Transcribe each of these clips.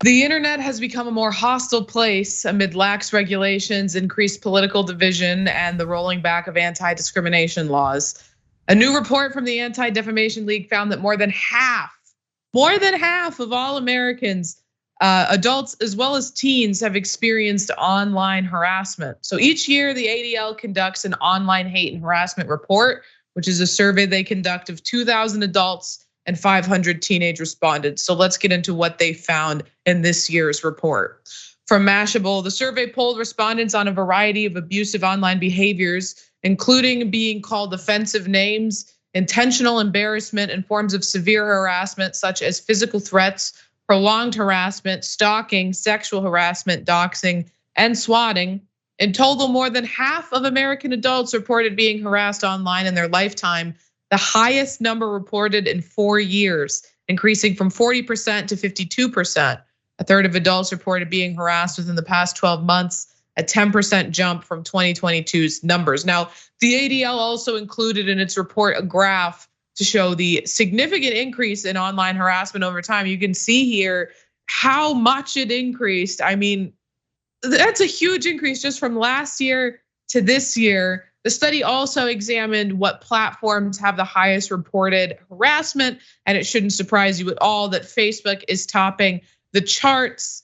The internet has become a more hostile place amid lax regulations, increased political division, and the rolling back of anti-discrimination laws. A new report from the Anti-Defamation League found that more than half of all Americans, adults as well as teens, have experienced online harassment. So each year, the ADL conducts an online hate and harassment report, which is a survey they conduct of 2,000 adults and 500 teenage respondents. So let's get into what they found in this year's report. From Mashable, the survey polled respondents on a variety of abusive online behaviors, including being called offensive names, intentional embarrassment, and forms of severe harassment such as physical threats, prolonged harassment, stalking, sexual harassment, doxing, and swatting. In total, more than half of American adults reported being harassed online in their lifetime, the highest number reported in 4 years, increasing from 40% to 52%. A third of adults reported being harassed within the past 12 months, a 10% jump from 2022's numbers. Now, the ADL also included in its report a graph to show the significant increase in online harassment over time. You can see here how much it increased. I mean, that's a huge increase just from last year to this year. The study also examined what platforms have the highest reported harassment, and it shouldn't surprise you at all that Facebook is topping the charts.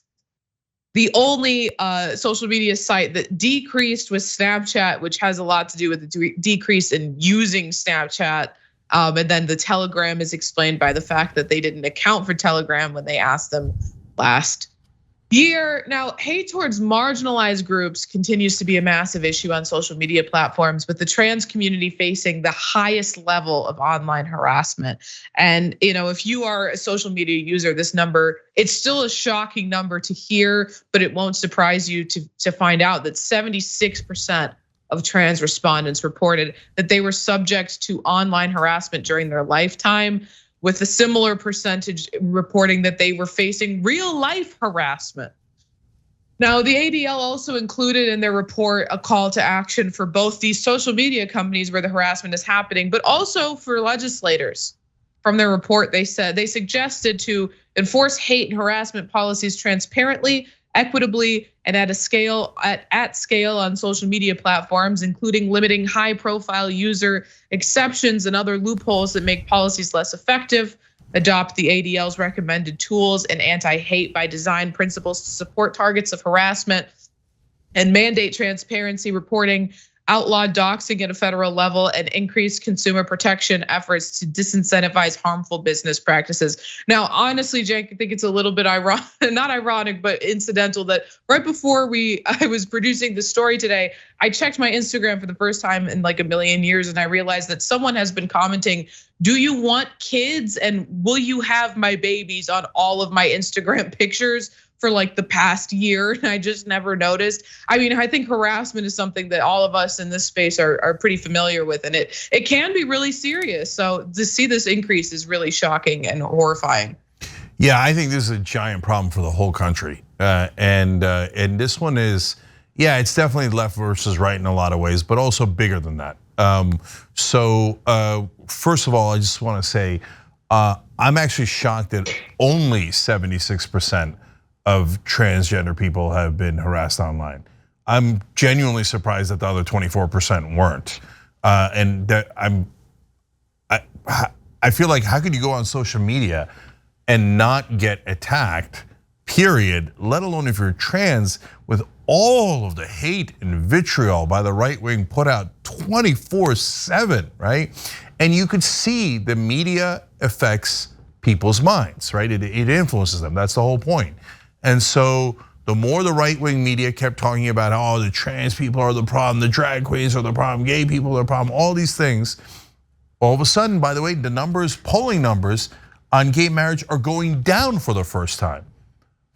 The only social media site that decreased was Snapchat, which has a lot to do with the decrease in using Snapchat. And then the Telegram is explained by the fact that they didn't account for Telegram when they asked them last year. Now, hate towards marginalized groups continues to be a massive issue on social media platforms, with the trans community facing the highest level of online harassment. And if you are a social media user, this number, it's still a shocking number to hear, but it won't surprise you to find out that 76% of trans respondents reported that they were subject to online harassment during their lifetime, with a similar percentage reporting that they were facing real life harassment. Now, the ADL also included in their report a call to action for both these social media companies where the harassment is happening, but also for legislators. From their report, they said they suggested to enforce hate and harassment policies transparently, equitably, and at scale on social media platforms, including limiting high-profile user exceptions and other loopholes that make policies less effective, adopt the ADL's recommended tools and anti-hate by design principles to support targets of harassment, and mandate transparency reporting, outlaw doxing at a federal level, and increase consumer protection efforts to disincentivize harmful business practices. Now, honestly, Cenk, I think it's a little bit ironic, not ironic, but incidental that right before I was producing the story today, I checked my Instagram for the first time in like a million years, and I realized that someone has been commenting, "Do you want kids? And will you have my babies?" on all of my Instagram pictures for like the past year, and I just never noticed. I mean, I think harassment is something that all of us in this space are pretty familiar with, and it can be really serious. So to see this increase is really shocking and horrifying. Yeah, I think this is a giant problem for the whole country, and this one is, yeah, it's definitely left versus right in a lot of ways, but also bigger than that. So first of all, I just want to say I'm actually shocked that only 76% of transgender people have been harassed online. I'm genuinely surprised that the other 24% weren't. And that I feel like, how could you go on social media and not get attacked, period, let alone if you're trans, with all of the hate and vitriol by the right wing put out 24/7, right? And you could see the media affects people's minds, right? It influences them, that's the whole point. And so the more the right-wing media kept talking about, oh, the trans people are the problem, the drag queens are the problem, gay people are the problem, all these things, all of a sudden, by the way, the numbers, polling numbers on gay marriage are going down for the first time.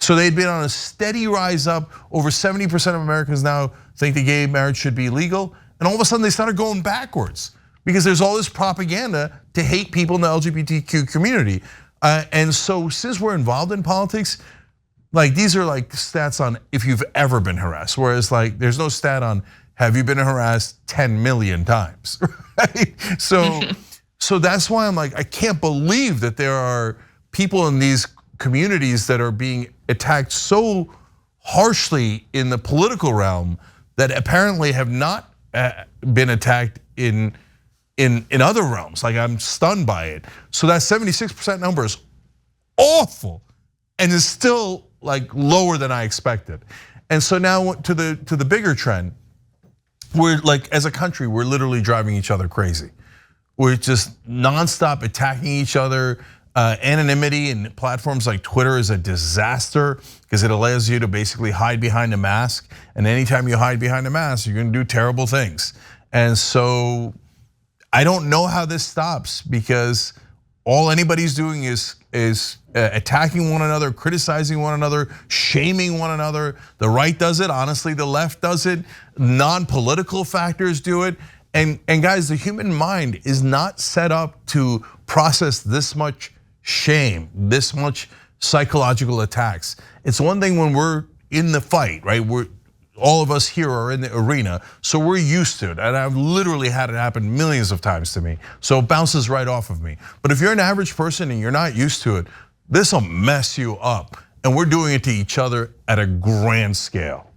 So they'd been on a steady rise up. Over 70% of Americans now think that gay marriage should be legal. And all of a sudden they started going backwards because there's all this propaganda to hate people in the LGBTQ community. And so since we're involved in politics, like these are like stats on if you've ever been harassed, whereas like there's no stat on have you been harassed 10 million times, right? So that's why I'm like, I can't believe that there are people in these communities that are being attacked so harshly in the political realm that apparently have not been attacked in other realms. Like, I'm stunned by it. So that 76% number is awful and is still like lower than I expected. And so now to the bigger trend, we're like, as a country, we're literally driving each other crazy. We're just nonstop attacking each other. Anonymity in platforms like Twitter is a disaster because it allows you to basically hide behind a mask. And anytime you hide behind a mask, you're gonna do terrible things. And so I don't know how this stops, because all anybody's doing is attacking one another, criticizing one another, shaming one another. The right does it, honestly, the left does it, non-political factors do it. And guys, the human mind is not set up to process this much shame, this much psychological attacks. It's one thing when we're in the fight, right? All of us here are in the arena, so we're used to it. And I've literally had it happen millions of times to me. So it bounces right off of me. But if you're an average person and you're not used to it, this will mess you up. And we're doing it to each other at a grand scale.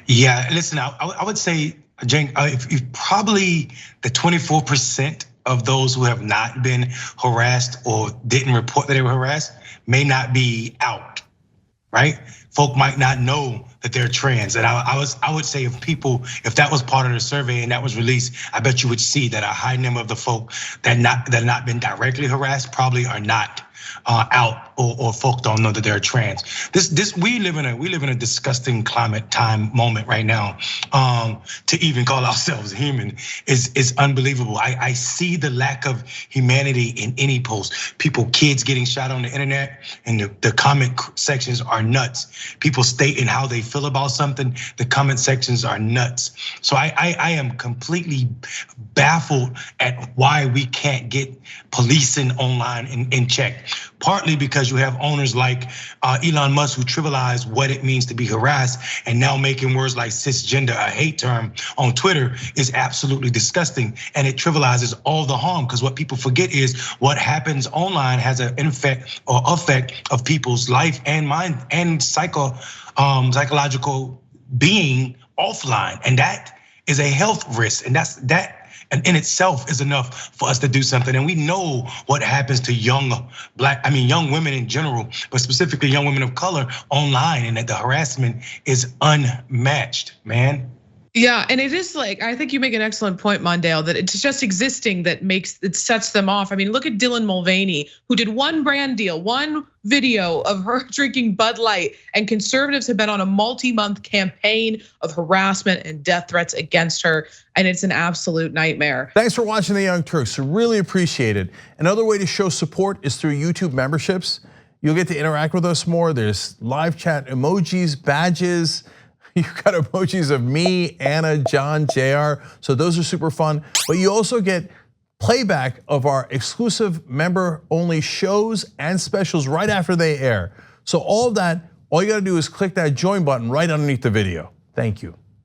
Yeah, listen, I would say, Cenk, if probably the 24% of those who have not been harassed or didn't report that they were harassed may not be out, right? Folk might not know that they're trans. And I would say if that was part of the survey and that was released, I bet you would see that a high number of the folk that have not been directly harassed probably are not out, or folk don't know that they're trans. We live in a disgusting moment right now. To even call ourselves human is unbelievable. I see the lack of humanity in any post. Kids getting shot on the internet, and the comment sections are nuts. People stating how they feel about something, the comment sections are nuts. So I am completely baffled at why we can't get policing online in check. Partly because you have owners like Elon Musk who trivialize what it means to be harassed, and now making words like cisgender a hate term on Twitter is absolutely disgusting, and it trivializes all the harm, because what people forget is what happens online has an effect of people's life and mind and psychological being offline, and that is a health risk, and that and in itself is enough for us to do something. And we know what happens to young women in general, but specifically young women of color online, and that the harassment is unmatched, man. Yeah, and it is like, I think you make an excellent point, Mondale, that it's just existing that sets them off. I mean, look at Dylan Mulvaney, who did one brand deal, one video of her drinking Bud Light, and conservatives have been on a multi-month campaign of harassment and death threats against her, and it's an absolute nightmare. Thanks for watching The Young Turks, really appreciate it. Another way to show support is through YouTube memberships. You'll get to interact with us more. There's live chat emojis, badges. You've got emojis of me, Anna, John, JR, so those are super fun. But you also get playback of our exclusive member-only shows and specials right after they air. So all of that, all you gotta do is click that join button right underneath the video. Thank you.